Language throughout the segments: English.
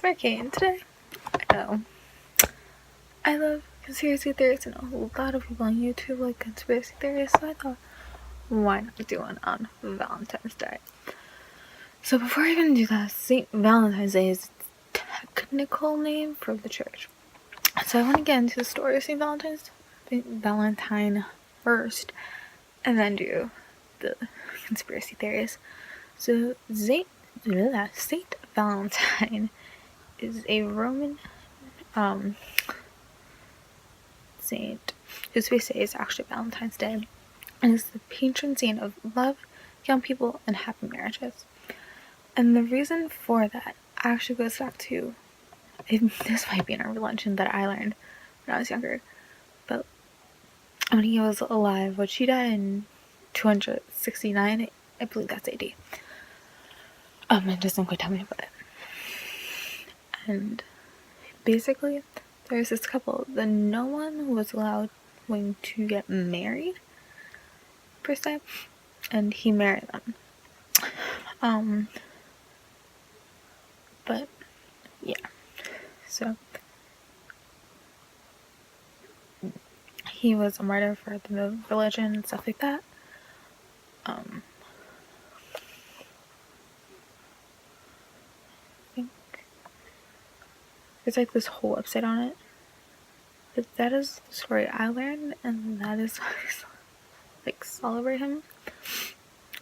Xxmarykatebeautyxx, and today, I know, I love conspiracy theories, and a lot of people on YouTube like conspiracy theories, so I thought, why not do one on Valentine's Day? So before I even do that, St. Valentine's Day is a technical name for the church. So I want to get into the story of St. Valentine first, and then do the conspiracy theories. So Saint Valentine is a Roman saint whose feast day is actually Valentine's Day, and is the patron saint of love, young people, and happy marriages. And the reason for that actually goes back to, this might be in a religion that I learned when I was younger, but when he was alive, which he died in 269, I believe that's AD. It doesn't quite tell me about it. And basically, there's this couple that no one was allowed to get married, per se, and he married them. But yeah, so he was a martyr for the religion and stuff like that. I think there's like this whole website on it, but that is the story I learned, and that is like celebrate him,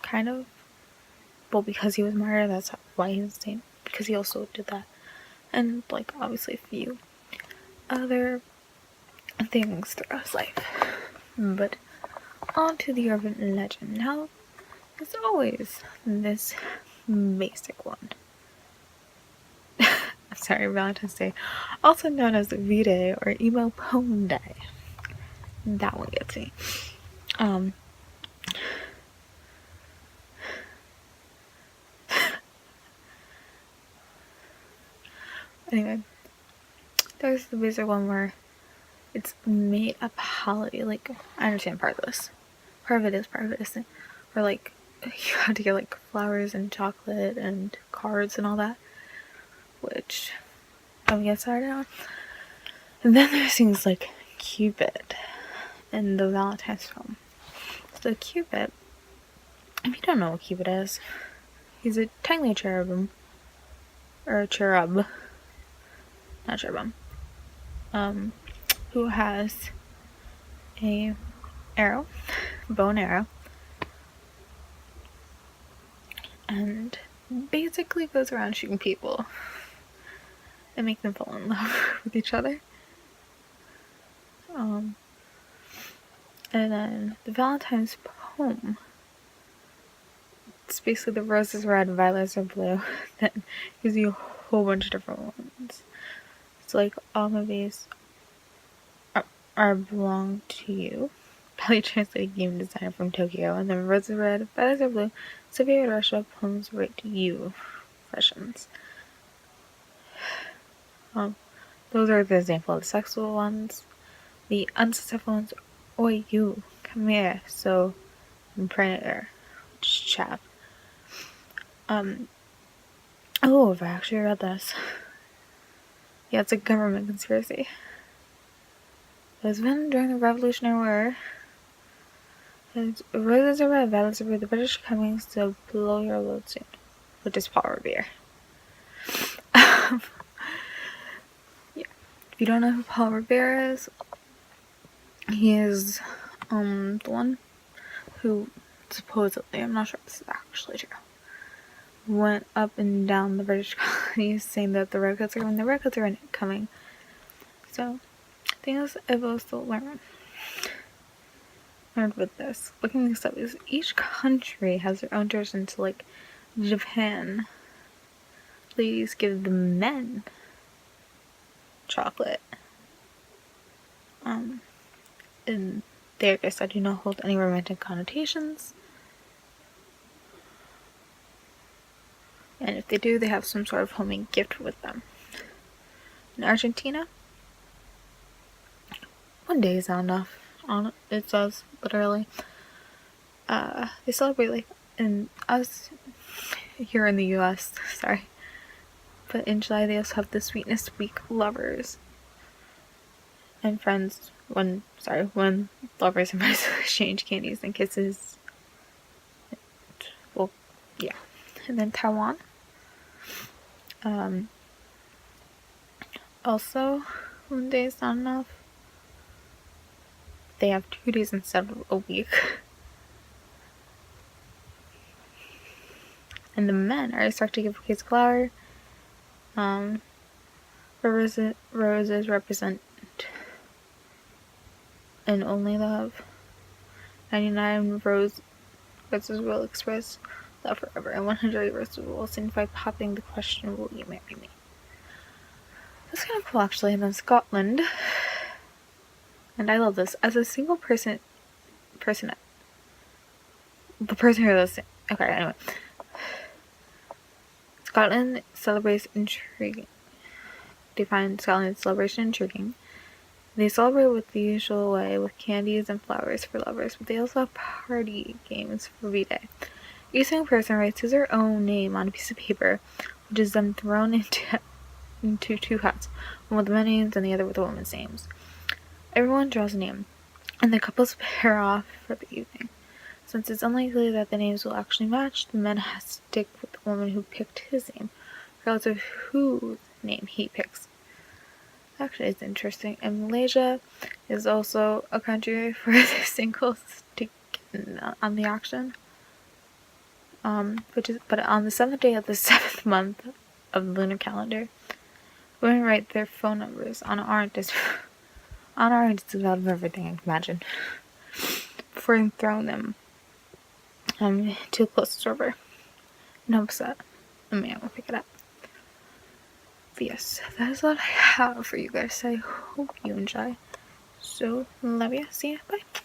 kind of. Well, because he was martyred, that's why he's a saint, because he also did that, and like obviously a few other things throughout his life. But on to the urban legend. Now, as always, this basic one. I'm sorry, Valentine's Day, also known as V-Day or Emo Poem Day. That one gets me. Anyway, there's the basic one where it's made up holiday. Like, I understand part of this. Part of it isn't. Where like you have to get like flowers and chocolate and cards and all that, which don't get started on. And then there's things like Cupid in the Valentine's film. So Cupid, if you don't know what Cupid is, he's technically a cherubim, or a cherub, not cherubim, who has a bow and arrow, and basically goes around shooting people and make them fall in love with each other. And then the Valentine's poem, it's basically the roses are red, violets are blue. That gives you a whole bunch of different ones. It's like, all of these are belong to you. Probably translated game designer from Tokyo. And then roses are red, violets are blue. Soviet Russia, poems write to you. Questions. Those are the example of the sexual ones. The unsuccessful ones, oi you, come here, so I'm predator, which is chap. Oh, I've actually read this. Yeah, it's a government conspiracy. It was when during the Revolutionary War, roses are red, violets are blue, the British are coming, so blow your load soon. Which is Paul Revere. Yeah. If you don't know who Paul Revere is, he is the one who supposedly, I'm not sure if this is actually true, went up and down the British colonies saying that the redcoats are coming. So, things I've also learned with this, looking this up, is each country has their own tradition. So, like, Japan, ladies give the men chocolate. And they, I guess, I do not hold any romantic connotations. And if they do, they have some sort of homemade gift with them. In Argentina, one day is not enough. It says, literally. They celebrate, like, in us here in the US, sorry, But in July they also have the Sweetness Week lovers and friends when lovers and friends exchange candies and kisses. Well, yeah. And then Taiwan. Also, one day is not enough. They have 2 days instead of a week. And the men are expected to give a case of flower. Roses represent and only love. 99 roses will express love forever, and 100 roses will signify popping the question, will you marry me? That's kind of cool, actually. And then Scotland, and I love this, as a single person, the person who does, okay, anyway. Scotland celebrates intriguing. They find Scotland's celebration intriguing. They celebrate with the usual way, with candies and flowers for lovers, but they also have party games for V-Day. Each single person writes his or her own name on a piece of paper, which is then thrown into 2 hats, one with the men's names and the other with the women's names. Everyone draws a name, and the couples pair off for the evening. Since it's unlikely that the names will actually match, the man has to stick with the woman who picked his name, regardless of whose name he picks. Actually, it's interesting. And Malaysia is also a country for the singles to get on the action. But on the 7th day of the 7th month of the lunar calendar, women write their phone numbers on orange out of everything I can imagine, before throwing them to a closest river in hopes that a man will pick it up. But yes, that is what I have for you guys. I hope you enjoy. So, love ya. See ya. Bye.